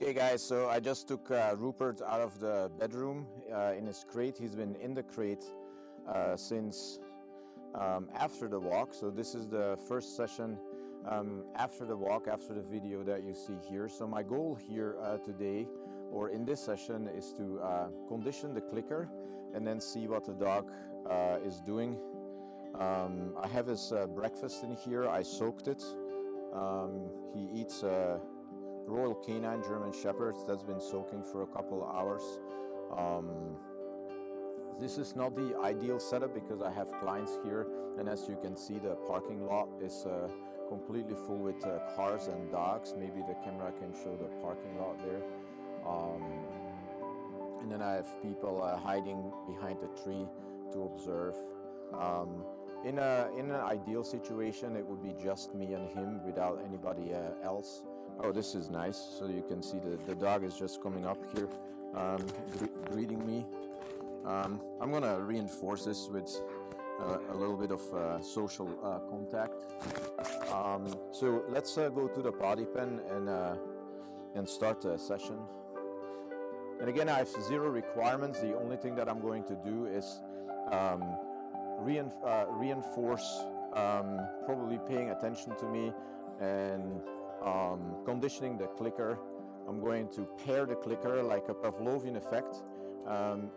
Okay guys, so I just took Ruppert out of the bedroom in his crate. He's been in the crate since after the walk. So this is the first session after the walk, after the video that you see here. So my goal here today, or in this session, is to condition the clicker and then see what the dog is doing. I have his breakfast in here. I soaked it. He eats Royal Canine German Shepherds that's been soaking for a couple of hours. This is not the ideal setup because I have clients here, and as you can see, the parking lot is completely full with cars and dogs. Maybe the camera can show the parking lot there. And then I have people hiding behind a tree to observe. In an ideal situation, it would be just me and him without anybody else. Oh, this is nice. So you can see the dog is just coming up here, greeting me. I'm gonna reinforce this with a little bit of social contact. So let's go to the potty pen and start the session. And again, I have zero requirements. The only thing that I'm going to do is reinforce, probably paying attention to me and conditioning the clicker. I'm going to pair the clicker like a Pavlovian effect.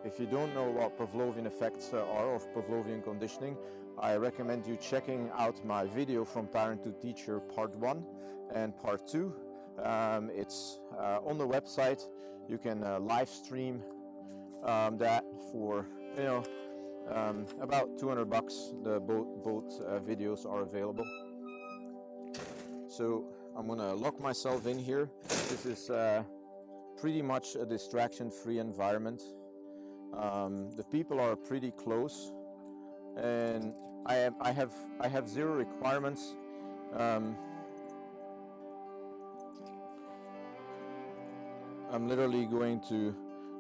If you don't know what Pavlovian effects are, of Pavlovian conditioning, I recommend you checking out my video from Parent to Teacher Part 1 and Part 2. It's on the website. You can live stream that for, you know, about $200. The both videos are available. So I'm gonna lock myself in here. This is pretty much a distraction-free environment. The people are pretty close, and I have zero requirements. I'm literally going to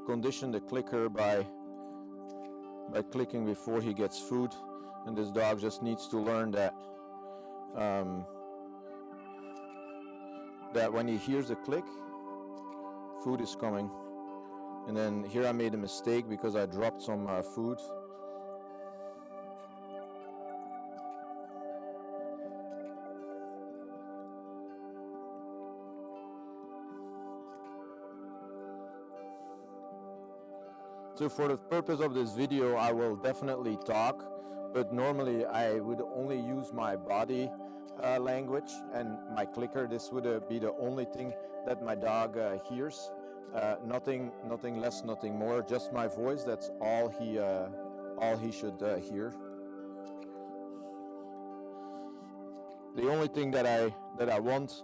condition the clicker by clicking before he gets food, and this dog just needs to learn that that when he hears a click, food is coming. And then here I made a mistake because I dropped some food. So for the purpose of this video, I will definitely talk, but normally I would only use my body language and my clicker. This would be the only thing that my dog hears. Nothing less, nothing more. Just my voice. That's all he should hear. The only thing that I want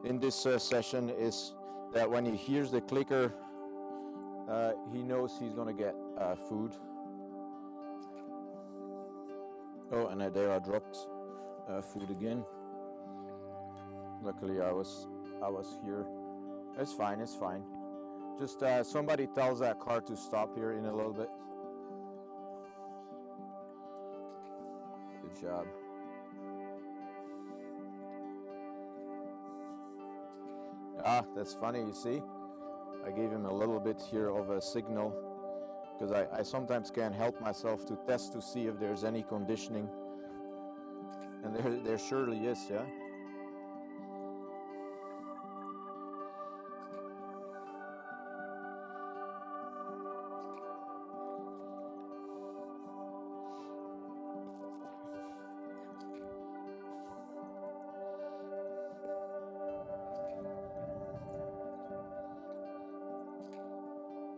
in this session is that when he hears the clicker, he knows he's gonna get food. Oh, and there I dropped food again. Luckily I was here. It's fine, it's fine. Just somebody tells that car to stop here in a little bit. Good job. Ah, that's funny, you see? I gave him a little bit here of a signal because I sometimes can't help myself to test to see if there's any conditioning. And there surely is, yeah?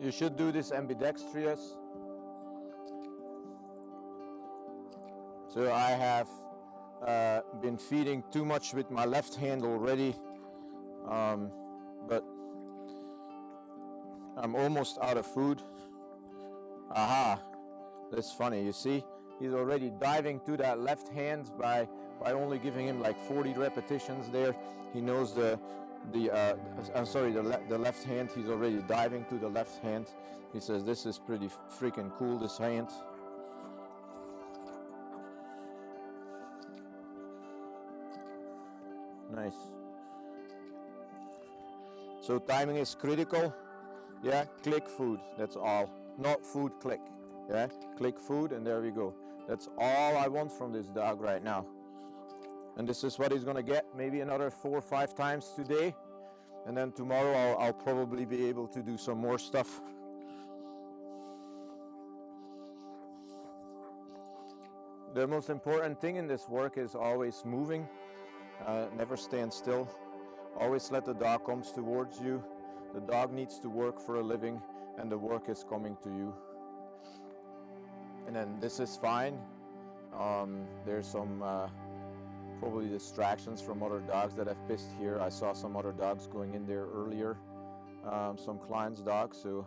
You should do this ambidextrous. So I have been feeding too much with my left hand already, but I'm almost out of food. Aha, that's funny, you see? He's already diving to that left hand by only giving him like 40 repetitions there. He knows the left hand. He's already diving to the left hand. He says, this is pretty freaking cool, this hand. Nice. So timing is critical. Yeah, click food, that's all. Not food, click. Yeah, click food, and there we go. That's all I want from this dog right now. And this is what he's gonna get, maybe another 4 or 5 times today. And then tomorrow I'll probably be able to do some more stuff. The most important thing in this work is always moving, never stand still. Always let the dog come towards you. The dog needs to work for a living, and the work is coming to you. And then this is fine. There's some probably distractions from other dogs that have pissed here. I saw some other dogs going in there earlier, some client's dogs, so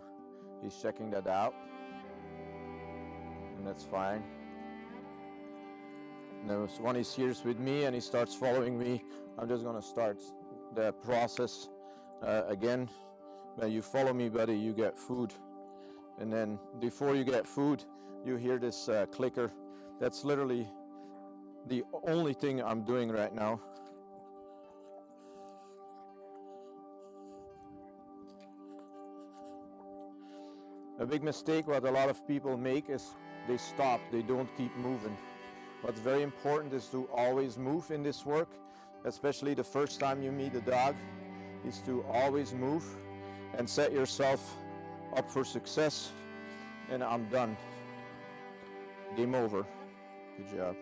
he's checking that out, and that's fine. Now, when he's here with me and he starts following me, I'm just gonna start the process again. When you follow me, buddy, you get food. And then before you get food, you hear this clicker. That's literally the only thing I'm doing right now. A big mistake what a lot of people make is they stop, they don't keep moving. What's very important is to always move in this work, especially the first time you meet a dog, is to always move and set yourself up for success. And I'm done. Game over. Good job.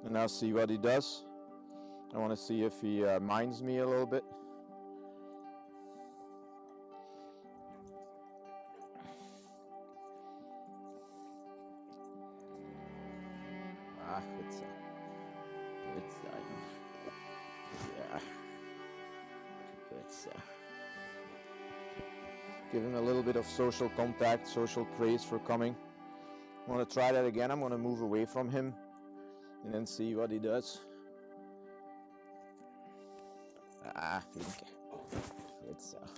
And now see what he does. I want to see if he minds me a little bit. Give him a little bit of social contact, social praise for coming. I want to try that again. I'm going to move away from him and then see what he does. Flinke. Good stuff.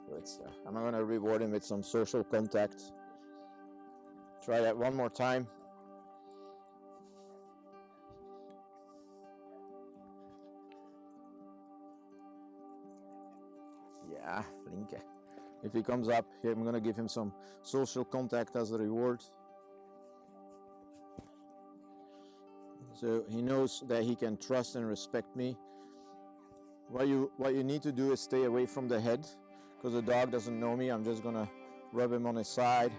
Good stuff. I'm going to reward him with some social contact. Try that one more time. Yeah, flinke. If he comes up here, I'm going to give him some social contact as a reward. So he knows that he can trust and respect me. What you need to do is stay away from the head, because the dog doesn't know me. I'm just going to rub him on his side,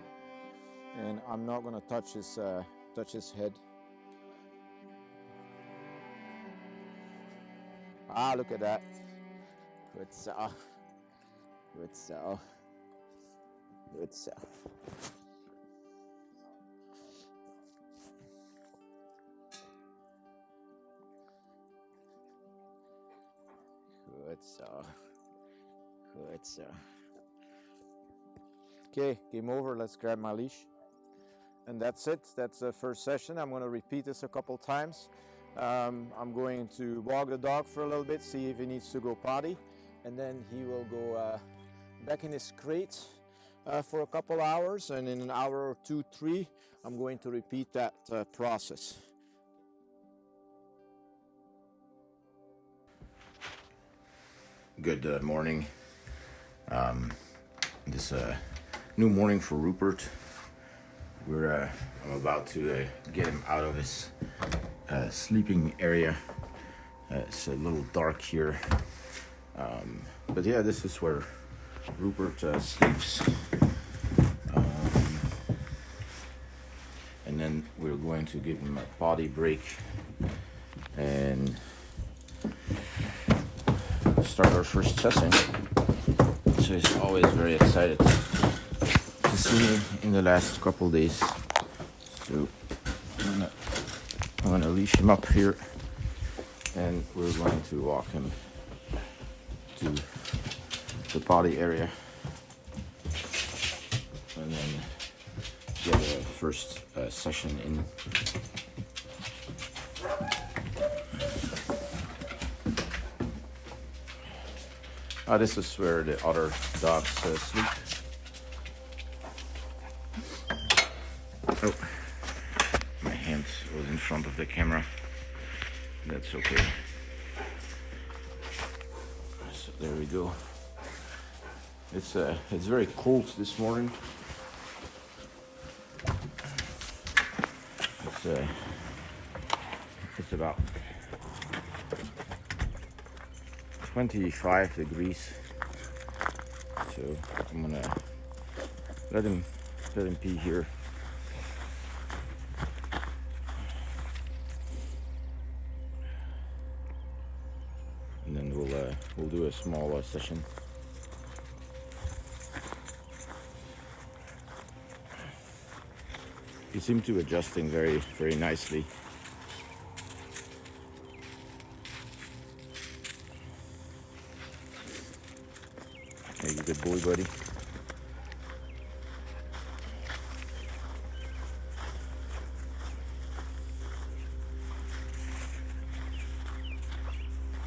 and I'm not going to touch his head. Look at that. Good stuff. Good stuff. Good stuff. Good stuff. Good stuff. Okay, game over. Let's grab my leash. And that's it. That's the first session. I'm going to repeat this a couple times. I'm going to walk the dog for a little bit, see if he needs to go potty, and then he will go back in his crate for a couple hours, and in an hour or 2, 3, I'm going to repeat that process. Good morning. This new morning for Ruppert. I'm about to get him out of his sleeping area. It's a little dark here, but yeah, this is where Ruppert sleeps. And then we're going to give him a potty break and start our first session. So he's always very excited to see me in the last couple days. So I'm gonna leash him up here, and we're going to walk him to the potty area, and then get a first session in. This is where the other dogs sleep. Oh, my hand was in front of the camera. That's okay. So there we go. It's very cold this morning. It's about 25 degrees. So I'm gonna let him pee here. And then we'll do a small session. He seemed to adjusting very, very nicely. Hey, you good boy, buddy.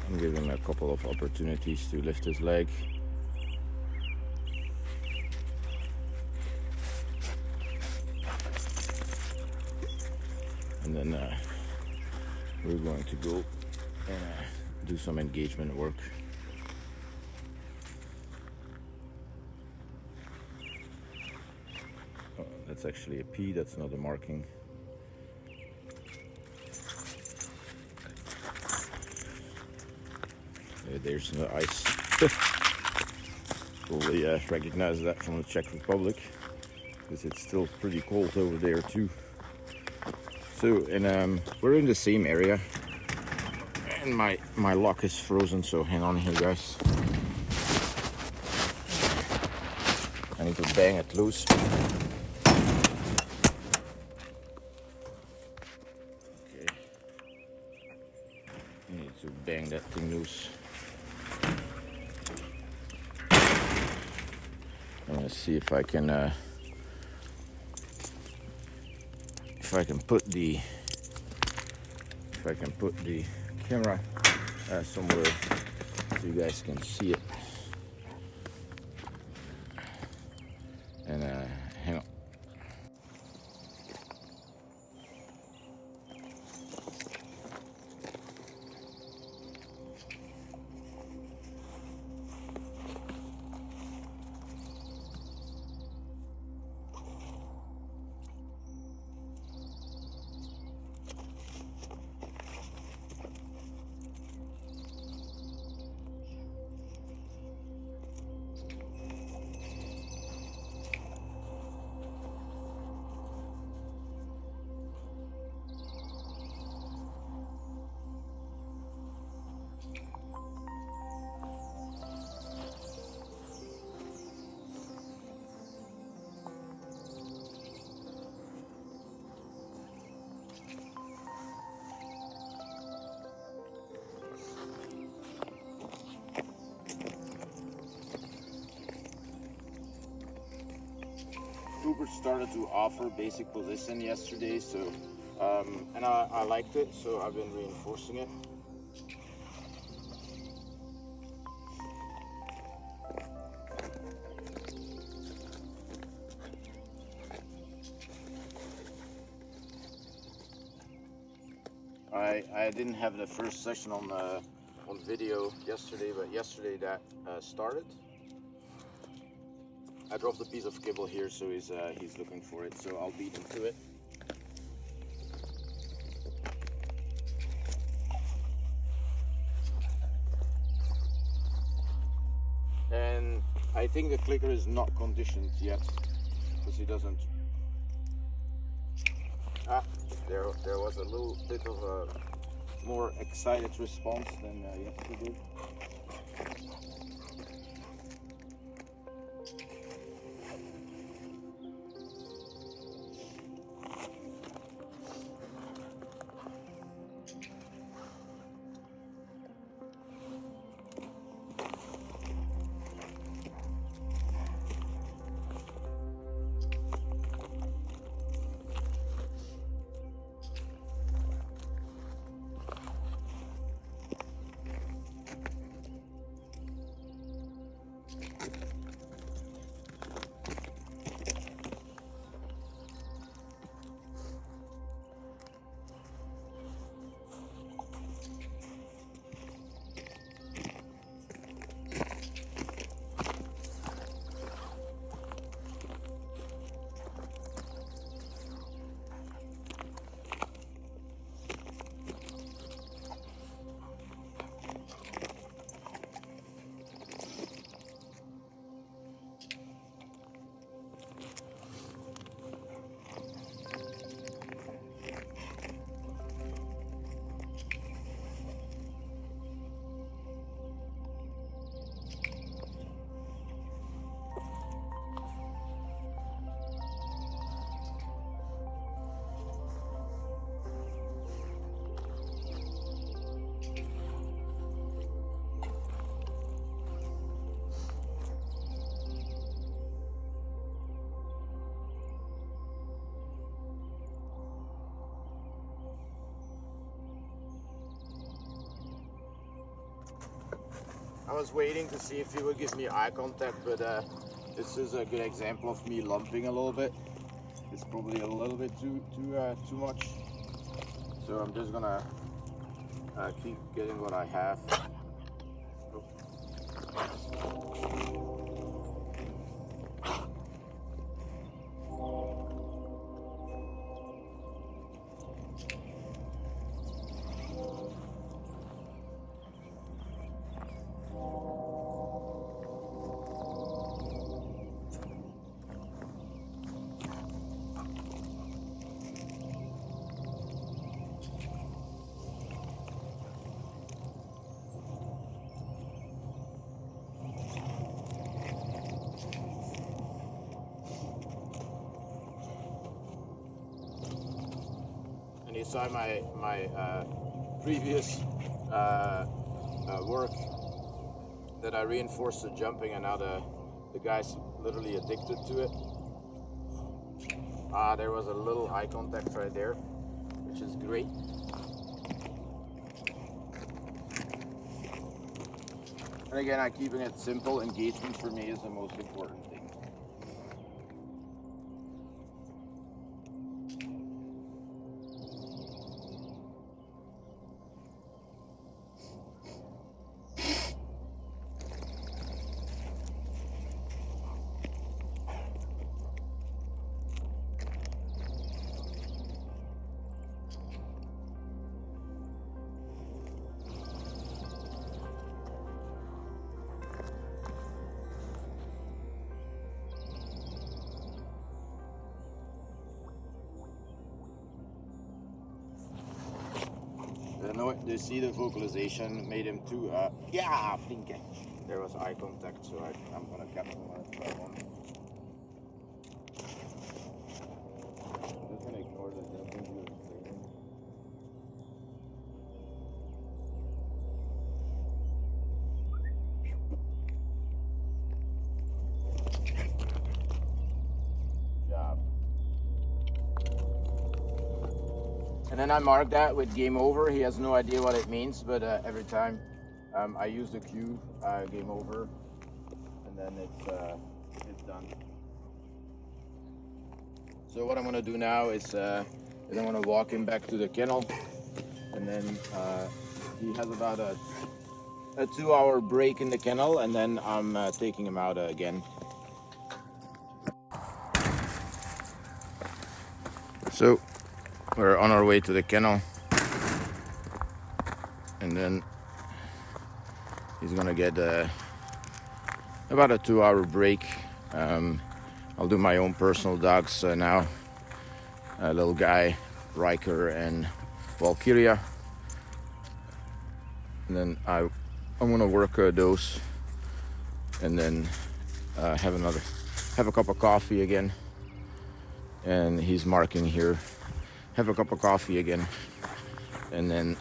I'm giving him a couple of opportunities to lift his leg. And then we're going to go and do some engagement work. Oh, that's actually a P, that's not a marking. There's no ice. Probably recognize that from the Czech Republic, because it's still pretty cold over there too. So, and we're in the same area, and my lock is frozen, so hang on here, guys. I need to bang it loose. Okay. I need to bang that thing loose. I'm gonna see if I can put the camera somewhere so you guys can see it. And hang on. Ruppert started to offer basic position yesterday, so and I liked it, so I've been reinforcing it. I didn't have the first session on video yesterday, but yesterday that started. I dropped a piece of kibble here, so he's looking for it, so I'll beat him to it. And I think the clicker is not conditioned yet, because he doesn't. There was a little bit of a more excited response than yesterday. I was waiting to see if he would give me eye contact, but this is a good example of me lumping a little bit. It's probably a little bit too much. So I'm just gonna keep getting what I have. And you saw my previous work that I reinforced the jumping, and now the guy's literally addicted to it. There was a little eye contact right there, which is great. And again, I'm keeping it simple. Engagement for me is the most important thing. You see the vocalization made him too, yeah, flinke. There was eye contact, so I'm gonna capitalize that one. I'm just gonna ignore the jumping he was saying. Good job. And then I mark that with game over. He has no idea what it means, but every time I use the cue, game over, and then it's done. So what I'm gonna do now is I'm gonna walk him back to the kennel, and then he has about a 2-hour break in the kennel, and then I'm taking him out again. So we're on our way to the kennel, and then he's gonna get about a 2-hour break. I'll do my own personal dogs now. Little guy, Riker and Valkyria, and then I'm gonna work those, and then have a cup of coffee again. And he's marking here. Have a cup of coffee again, and then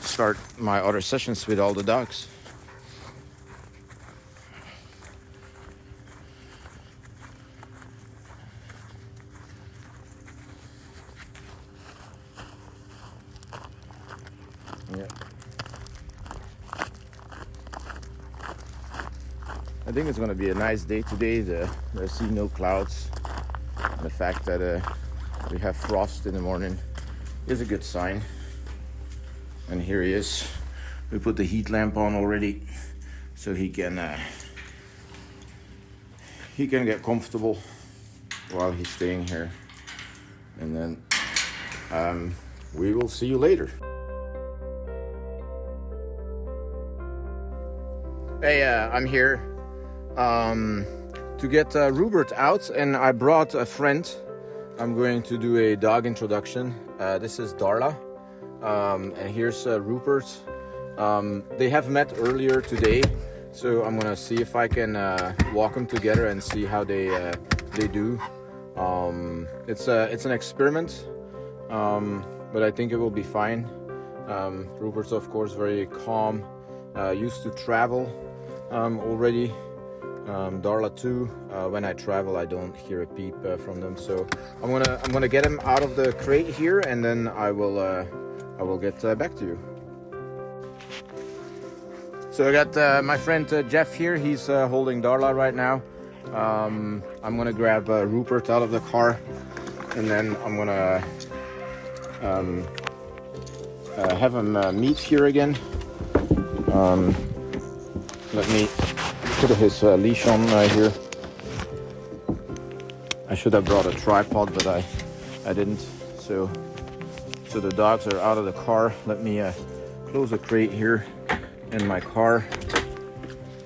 start my other sessions with all the dogs. Yeah. I think it's going to be a nice day today. I see no clouds. And the fact that we have frost in the morning is a good sign. And here he is. We put the heat lamp on already, so he can get comfortable while he's staying here. And then we will see you later. Hey, I'm here to get Ruppert out, and I brought a friend. I'm going to do a dog introduction. This is Darla, and here's Ruppert. They have met earlier today, so I'm gonna see if I can walk them together and see how they do. It's an experiment, but I think it will be fine. Ruppert's of course very calm, used to travel already. Darla too. When I travel, I don't hear a peep from them. So I'm gonna get him out of the crate here, and then I will get back to you. So I got my friend Jeff here. He's holding Darla right now. I'm gonna grab Ruppert out of the car, and then I'm gonna have him meet here again. Let me put his leash on here. I should have brought a tripod, but I didn't. So the dogs are out of the car. Let me close the crate here in my car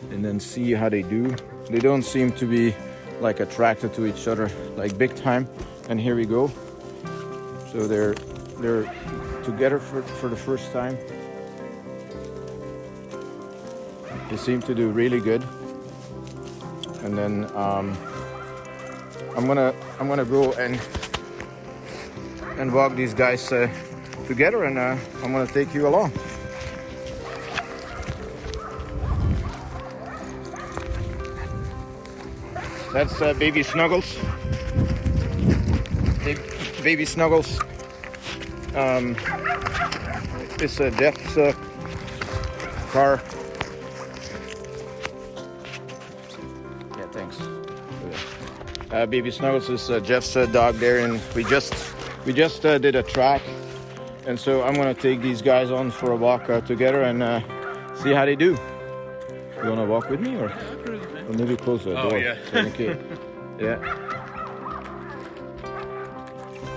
and then see how they do. They don't seem to be like attracted to each other like big time. And here we go. So they're together for the first time. They seem to do really good. And then I'm gonna go and walk these guys together, and I'm gonna take you along. That's baby Snuggles. Baby Snuggles. It's Jeff's car. Yeah, thanks. Baby Snuggles is Jeff's dog there, and we just did a track, and so I'm gonna take these guys on for a walk together and see how they do. You wanna walk with me, or maybe close the door? Yeah. Okay. Yeah.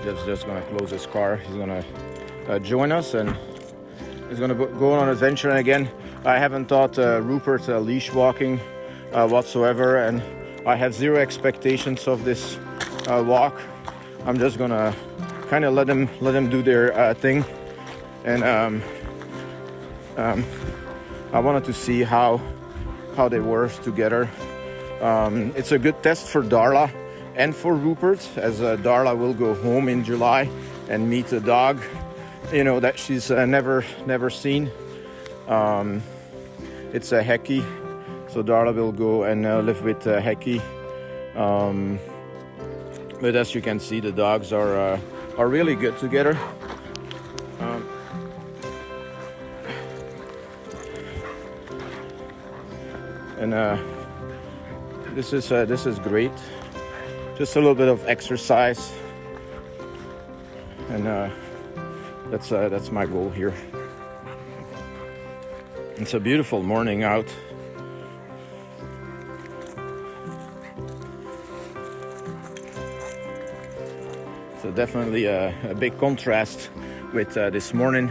Jeff's just gonna close his car. He's gonna join us, and he's gonna go on an adventure. And again, I haven't taught Ruppert leash walking whatsoever, and I have zero expectations of this walk. I'm just gonna kind of let them do their thing, and I wanted to see how they work together. It's a good test for Darla and for Ruppert, as Darla will go home in July and meet a dog, that she's never seen. It's a Hecky, so Darla will go and live with Hecky. But as you can see, the dogs are really good together. And this is great. Just a little bit of exercise, and that's my goal here. It's a beautiful morning out. So definitely a big contrast with this morning.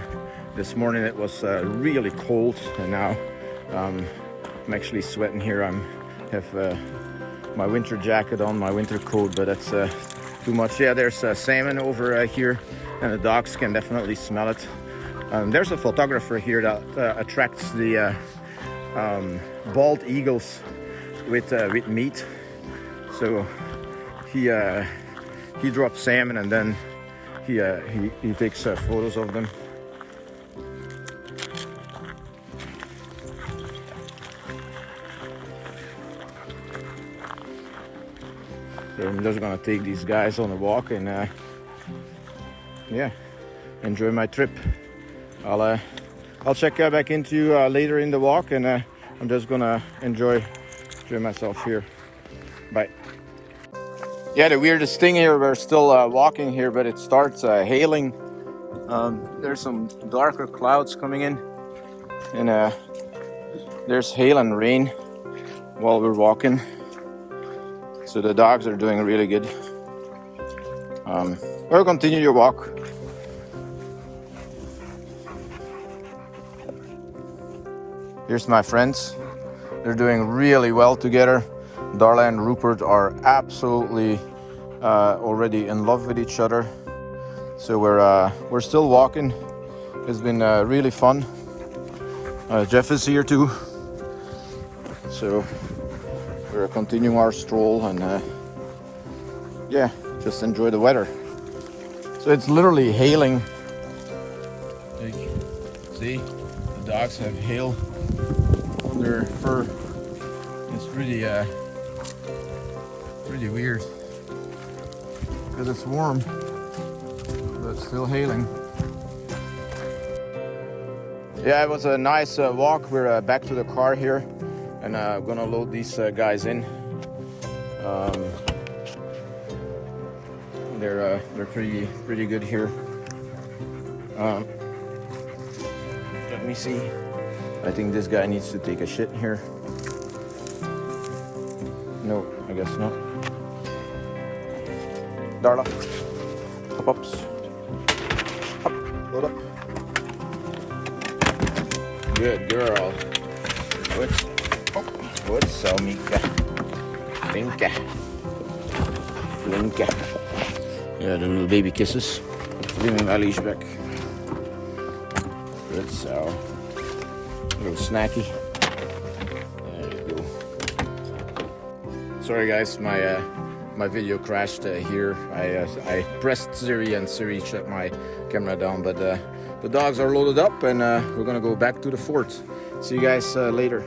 This morning it was really cold, and now I'm actually sweating here. I have my winter jacket on, my winter coat, but that's too much. Yeah, there's salmon over here, and the dogs can definitely smell it. There's a photographer here that attracts the bald eagles with meat. So he drops salmon, and then he takes photos of them. So I'm just gonna take these guys on a walk and enjoy my trip. I'll check back into you later in the walk, and I'm just gonna enjoy myself here. Bye. Yeah, the weirdest thing here, we're still walking here, but it starts hailing. There's some darker clouds coming in, and there's hail and rain while we're walking. So the dogs are doing really good. We'll continue your walk. Here's my friends. They're doing really well together. Darla and Ruppert are absolutely already in love with each other. So we're still walking. It's been really fun. Jeff is here too. So we're continuing our stroll, and just enjoy the weather. So it's literally hailing. See, the dogs have hail on their fur. It's really weird because it's warm, but it's still hailing. Yeah, it was a nice walk. We're back to the car here, and I'm gonna load these guys in. They're pretty good here. Let me see. I think this guy needs to take a shit here. No, I guess not. Darla, up. Load up. Good girl. What's Mika? Flinka. Yeah, the little baby kisses. Leaving my leash back. Good so. A little snacky. There you go. Sorry guys, my video crashed here. I pressed Siri and Siri shut my camera down, but the dogs are loaded up and we're gonna go back to the fort. See you guys later.